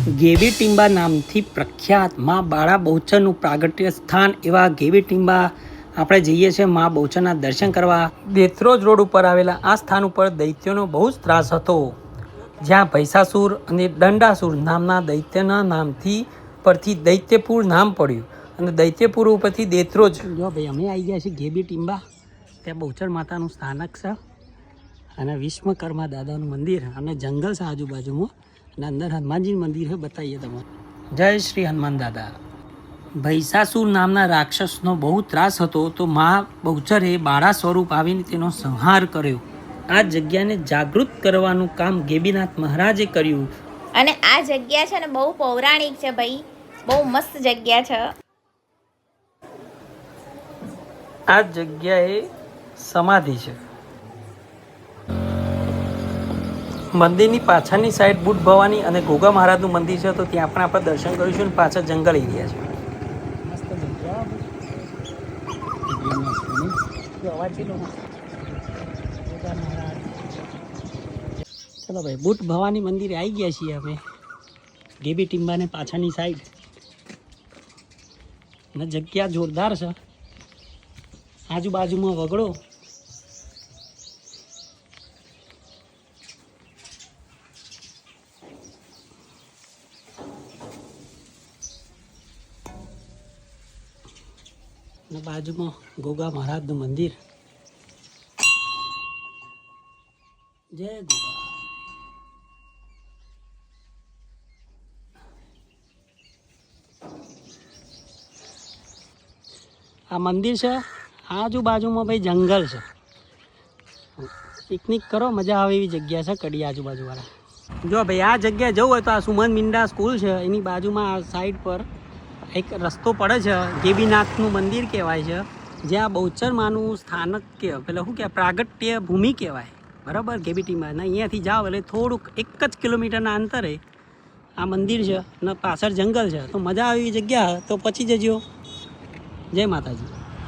ગેવી ટીંબા નામથી પ્રખ્યાત મા બાળા બહુચરનું પ્રાગટ્ય સ્થાન એવા ગેવી ટીંબા આપણે જઈએ છીએ મા બહુચરના દર્શન કરવા. દેત્રોજ રોડ ઉપર આવેલા આ સ્થાન ઉપર દૈત્યોનો બહુ જ ત્રાસ હતો, જ્યાં ભૈસાસુર અને દંડાસુર નામના દૈત્યના નામથી પરથી દૈત્યપુર નામ પડ્યું અને દૈત્યપુર ઉપરથી દેત્રોજ. જો ભાઈ અમે આવી ગયા છીએ ગેવી ટીંબા. ત્યાં બહુચર માતાનું સ્થાનક છે અને વિશ્વકર્મા દાદાનું મંદિર અને જંગલ છે આજુબાજુમાં અને અંદર હનુમાનજીનું મંદિર છે, બતાવીએ તમે. જય શ્રી હનુમાન દાદા. ભૈસાસુર નામના રાક્ષસનો બહુ ત્રાસ હતો તો મા બહુચરે બાળા સ્વરૂપ આવીને તેનો સંહાર કર્યો. આ જગ્યાને જાગૃત કરવાનું કામ ગેબીનાથ મહારાજે કર્યું. અને આ જગ્યા છે ને બહુ પૌરાણિક છે ભાઈ, બહુ મસ્ત જગ્યા છે. આ જગ્યાએ સમાધિ છે. મંદિરની પાછળની સાઈડ બુટ ભવાની અને ગોગા મહારાજનું મંદિર છે, તો ત્યાં પણ આપણે દર્શન કરીશું. પાછળ જંગલ એરિયા છે. મસ્ત ચલો ભાઈ, બુટ ભવાની મંદિરે આવી ગયા છીએ અમે ગેવી ટીંબાને પાછળની સાઈડ. અને જગ્યા જોરદાર છે, આજુબાજુમાં વગડો. અને બાજુમાં ગોગા મહારાજનું મંદિર. જય ગોગા. આ મંદિર છે, આજુબાજુમાં ભાઈ જંગલ છે. પિકનિક કરો, મજા આવે એવી જગ્યા છે કડી આજુબાજુવાળા. જો ભાઈ આ જગ્યાએ જવું હોય તો આ સુમન મિંડા સ્કૂલ છે, એની બાજુમાં આ સાઈડ પર એક રસ્તો પડે છે, ગેબીનાથનું મંદિર કહેવાય છે, જ્યાં બહુચરમાનું સ્થાનક કહેવાય, પેલા શું કહેવાય, પ્રાગટ્ય ભૂમિ કહેવાય, બરાબર. ગેવી ટીંબા ને અહીંયાથી જાઓ એટલે થોડુંક 1 જ કિલોમીટરના અંતરે આ મંદિર છે અને પાછળ જંગલ છે, તો મજા આવે એવી જગ્યા. તો પછી જજો. જય માતાજી.